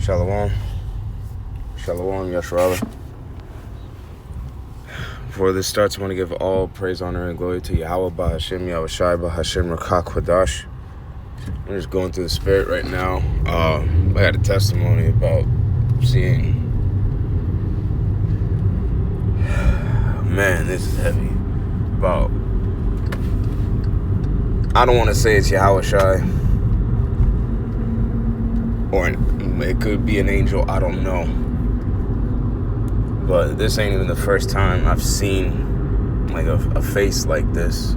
Shalom. Shalom, Yasharala. Before this starts, I want to give all praise, honor, and glory to Yahweh, Bahashem, Yahweh Shai, Bahashem, Rakak, Kwadash. I'm just going through the spirit right now. I had a testimony about seeing... Man, this is heavy. About... I don't want to say it's Yahweh Shai. Or it could be an angel, I don't know. But this ain't even the first time I've seen like a face like this.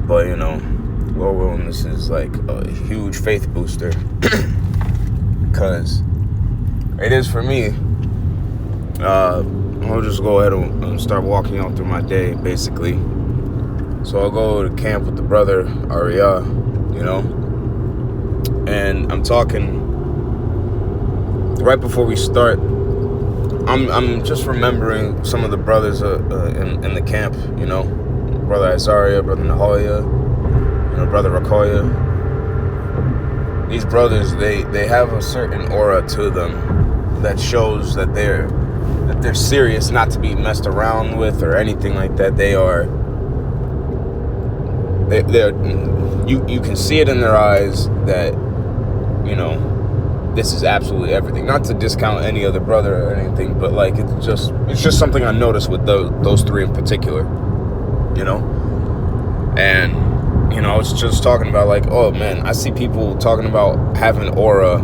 But you know, Lord willing, this is like a huge faith booster. Because it is for me. I'll just go ahead and start walking out through my day, basically. So I'll go to camp with the brother, Arya, you know. And I'm talking right before we start. I'm just remembering some of the brothers in the camp, you know, brother Isaiah, brother Nahoya, you know, brother Rakoya. These brothers, they have a certain aura to them that shows that they're serious, not to be messed around with or anything like that. They're you can see it in their eyes that, you know, this is absolutely everything. Not to discount any other brother or anything, but like it's just something I noticed with those three in particular, you know. And you know, I was just talking about like, oh man, I see people talking about having aura,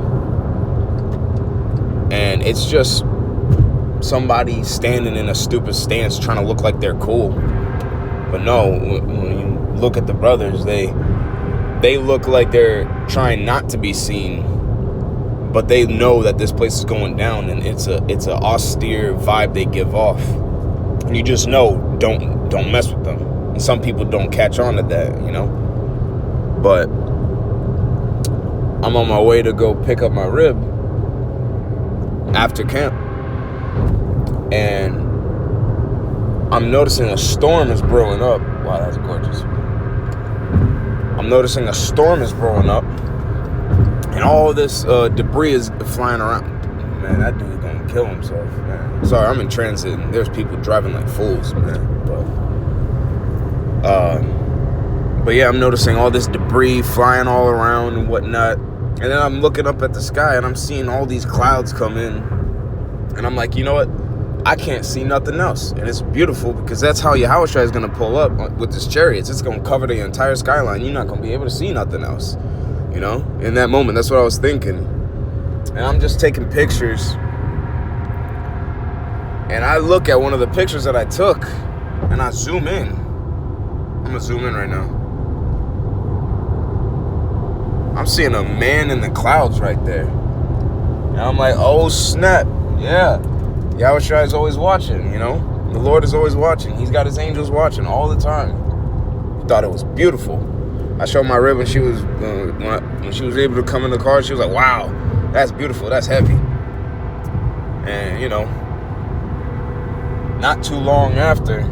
and it's just somebody standing in a stupid stance trying to look like they're cool. But no, when you look at the brothers, they look like they're trying not to be seen, but they know that this place is going down, and it's a austere vibe they give off. And you just know, don't mess with them. And some people don't catch on to that, you know. But I'm on my way to go pick up my rib after camp, and I'm noticing a storm is brewing up. Wow, that's gorgeous. I'm noticing a storm is brewing up, and all this debris is flying around. Man, that dude's gonna kill himself, man. Sorry, I'm in transit, and there's people driving like fools, man. But yeah, I'm noticing all this debris flying all around and whatnot. And then I'm looking up at the sky, and I'm seeing all these clouds come in. And I'm like, you know what? I can't see nothing else. And it's beautiful, because that's how Yahushua is going to pull up with his chariots. It's going to cover the entire skyline. You're not going to be able to see nothing else. You know, in that moment, that's what I was thinking. And I'm just taking pictures. And I look at one of the pictures that I took, and I zoom in. I'm going to zoom in right now. I'm seeing a man in the clouds right there. And I'm like, oh, snap. Yeah. Yahushua is always watching, you know. The Lord is always watching. He's got his angels watching all the time. Thought it was beautiful. I showed my rib when she was when she was able to come in the car. She was like, "Wow, that's beautiful. That's heavy." And you know, not too long after,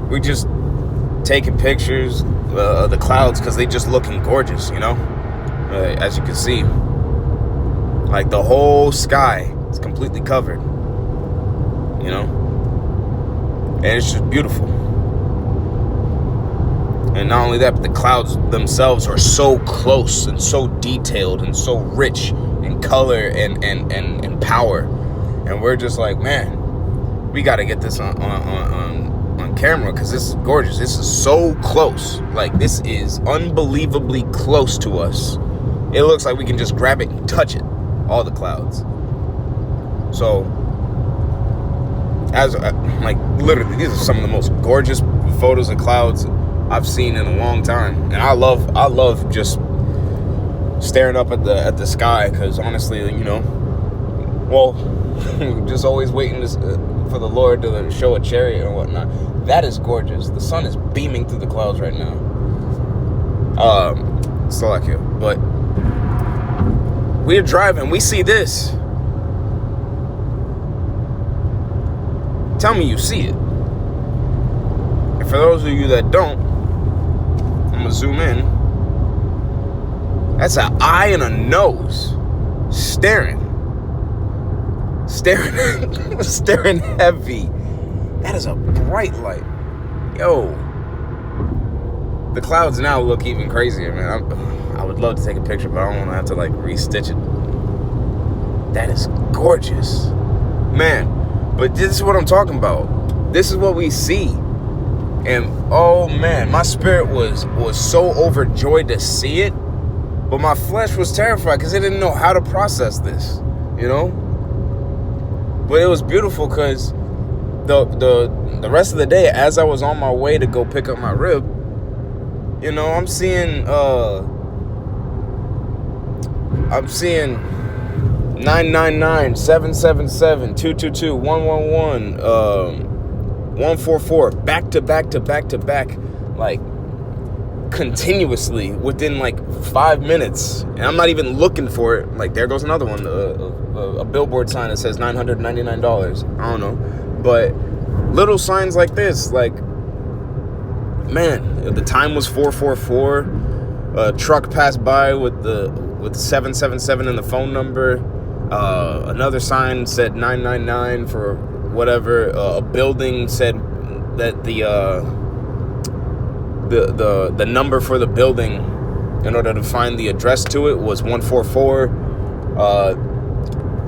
we just taking pictures of the clouds because they just looking gorgeous. You know, as you can see, like the whole sky is completely covered. You know, and it's just beautiful. And not only that, but the clouds themselves are so close and so detailed and so rich in color and power. And we're just like, man, we got to get this on camera, because this is gorgeous. This is so close. Like, this is unbelievably close to us. It looks like we can just grab it and touch it. All the clouds. So, as like literally, these are some of the most gorgeous photos of clouds I've seen in a long time. And I love just staring up at the sky, because honestly, you know, well, just always waiting for the Lord to show a chariot and whatnot. That is gorgeous. The sun is beaming through the clouds right now. Still like it, but we're driving. We see this. Tell me you see it. And for those of you that don't, I'm gonna zoom in. That's an eye and a nose. Staring staring heavy. That is a bright light. Yo, the clouds now look even crazier, man. I would love to take a picture, but I don't want to have to like restitch it. That is gorgeous, man. But this is what I'm talking about. This is what we see. And oh man, my spirit was so overjoyed to see it, but my flesh was terrified because it didn't know how to process this, you know. But it was beautiful because the rest of the day, as I was on my way to go pick up my rib, you know, I'm seeing 999, 777, 222, 111, 144, back to back, like continuously within like 5 minutes, and I'm not even looking for it. Like, there goes another one, a billboard sign that says $999. I don't know, but little signs like this, like, man, the time was 444. A truck passed by with 777 in the phone number. Another sign said 999 for whatever. A building said that the number for the building, in order to find the address to it, was 144.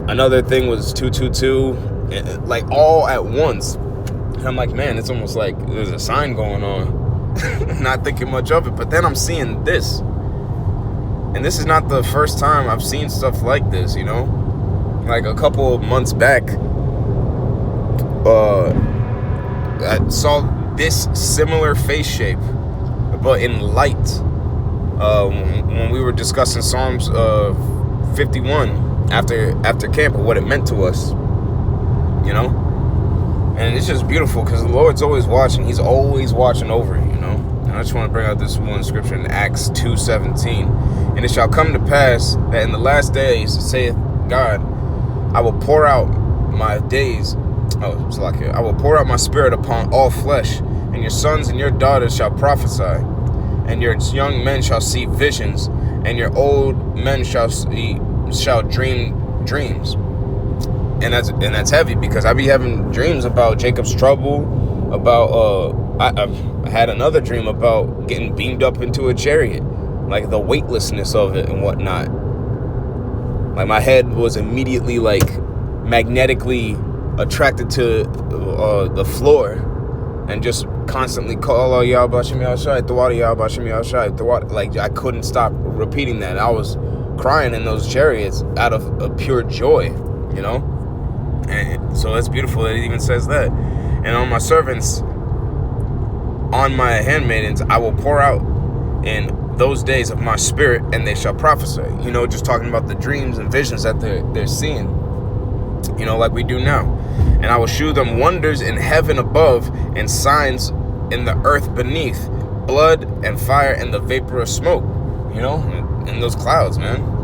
Another thing was 222, like all at once. And I'm like, man, it's almost like there's a sign going on. Not thinking much of it, but then I'm seeing this, and this is not the first time I've seen stuff like this, you know. Like a couple of months back, I saw this similar face shape, but in light, when we were discussing Psalms 51 after camp, and what it meant to us, you know. And it's just beautiful because the Lord's always watching. He's always watching over it, you know. And I just want to bring out this one scripture in Acts 2:17. And it shall come to pass that in the last days, saith God, I will pour out my days. I will pour out my spirit upon all flesh, and your sons and your daughters shall prophesy, and your young men shall see visions, and your old men shall dream dreams. And that's heavy, because I be having dreams about Jacob's trouble, about I had another dream about getting beamed up into a chariot, like the weightlessness of it and whatnot. Like, my head was immediately like magnetically attracted to the floor, and just constantly call Allah Ya Bashim Ya Shai, Tawada Ya Bashim Ya Shai, Tawada. Like, I couldn't stop repeating that. I was crying in those chariots out of a pure joy, you know. And so it's beautiful that it even says that. And on my servants, on my handmaidens, I will pour out in those days of my spirit, and they shall prophesy. You know, just talking about the dreams and visions that they're seeing, you know, like we do now. And I will shew them wonders in heaven above, and signs in the earth beneath, blood and fire and the vapor of smoke, you know, in those clouds, man.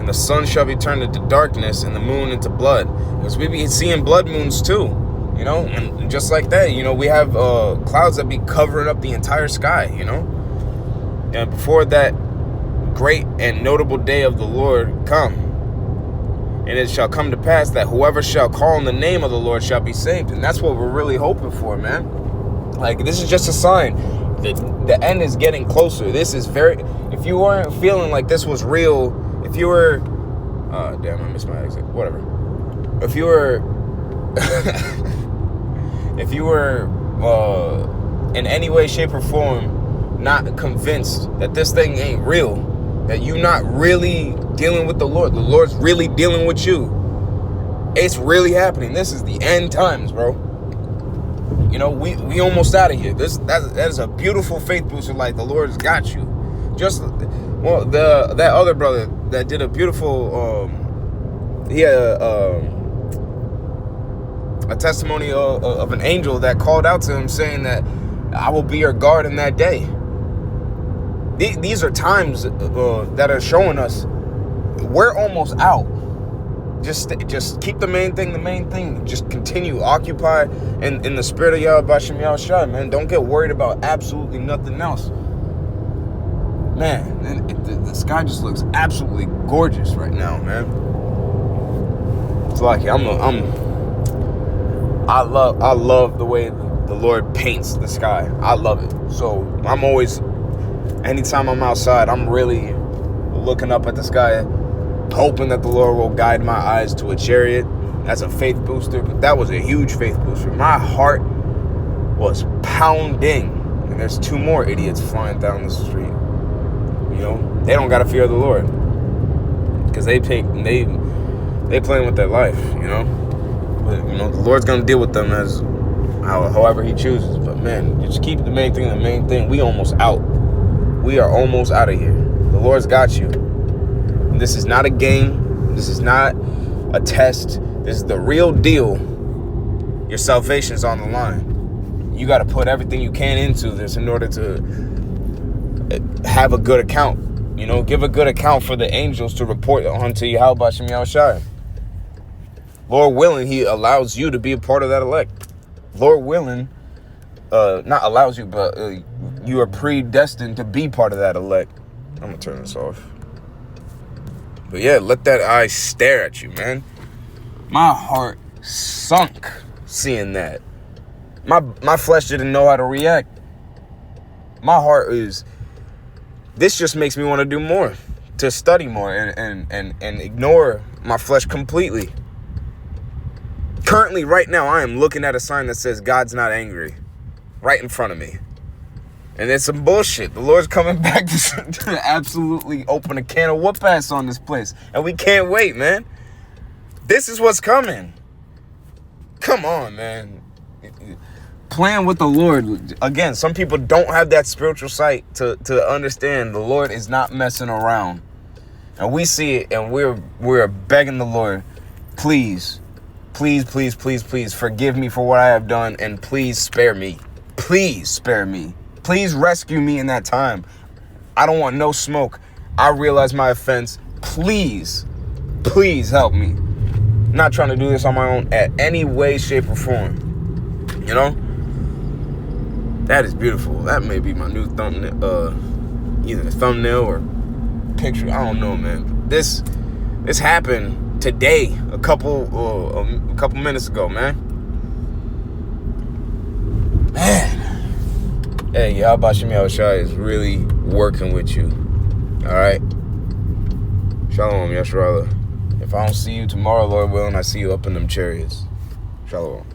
The sun shall be turned into darkness, and the moon into blood, because we be seeing blood moons too, you know. And just like that, you know, we have clouds that be covering up the entire sky, you know. And before that great and notable day of the Lord come, and it shall come to pass that whoever shall call on the name of the Lord shall be saved. And that's what we're really hoping for, man. Like, this is just a sign that the end is getting closer. This is very, if you weren't feeling like this was real, if you were, damn, I missed my exit, whatever. If you were, in any way, shape, or form, not convinced that this thing ain't real, that you not really dealing with the Lord's really dealing with you, it's really happening. This is the end times, bro. You know, we almost out of here. That is a beautiful faith booster. Like, the Lord's got you. Just, well, that other brother that did a beautiful, he had a testimony of an angel that called out to him saying that I will be your guard in that day. These are times that are showing us we're almost out. Just keep the main thing. Just continue, occupy in the spirit of Yahweh Bashim Yahushua, man. Don't get worried about absolutely nothing else. Man, the sky just looks absolutely gorgeous right now, man. It's like I love the way the Lord paints the sky. I love it. So I'm always, anytime I'm outside, I'm really looking up at the sky, hoping that the Lord will guide my eyes to a chariot. That's a faith booster, but that was a huge faith booster. My heart was pounding, and there's 2 more idiots flying down the street. You know, they don't got to fear the Lord, because they playing with their life. You know, but you know the Lord's gonna deal with them as however He chooses. But man, just keep the main thing the main thing. We almost out. We are almost out of here. The Lord's got you. This is not a game. This is not a test. This is the real deal. Your salvation's on the line. You got to put everything you can into this in order to have a good account. You know, give a good account for the angels to report unto you. How about Shem Yahushai? Lord willing, He allows you to be a part of that elect. Lord willing, not allows you, but you are predestined to be part of that elect. I'm going to turn this off. But yeah, let that eye stare at you, man. My heart sunk seeing that. My flesh didn't know how to react. My heart is, this just makes me want to do more, to study more and ignore my flesh completely. Currently, right now, I am looking at a sign that says God's not angry right in front of me. And it's some bullshit. The Lord's coming back to absolutely open a can of whoop ass on this place. And we can't wait, man. This is what's coming. Come on, man. Playing with the Lord. Again, some people don't have that spiritual sight to understand the Lord is not messing around. And we see it, and we're begging the Lord, please, please, please, please, please forgive me for what I have done, and please spare me. Please spare me. Please rescue me in that time. I don't want no smoke. I realize my offense. Please, please help me. I'm not trying to do this on my own at any way, shape, or form. You know? That is beautiful. That may be my new thumbnail, either thumbnail or picture. I don't know, man. This happened today, a couple minutes ago, man. Hey, Yahweh Shem Yahushai is really working with you. All right? Shalom, Yasharallah. If I don't see you tomorrow, Lord willing, I see you up in them chariots. Shalom.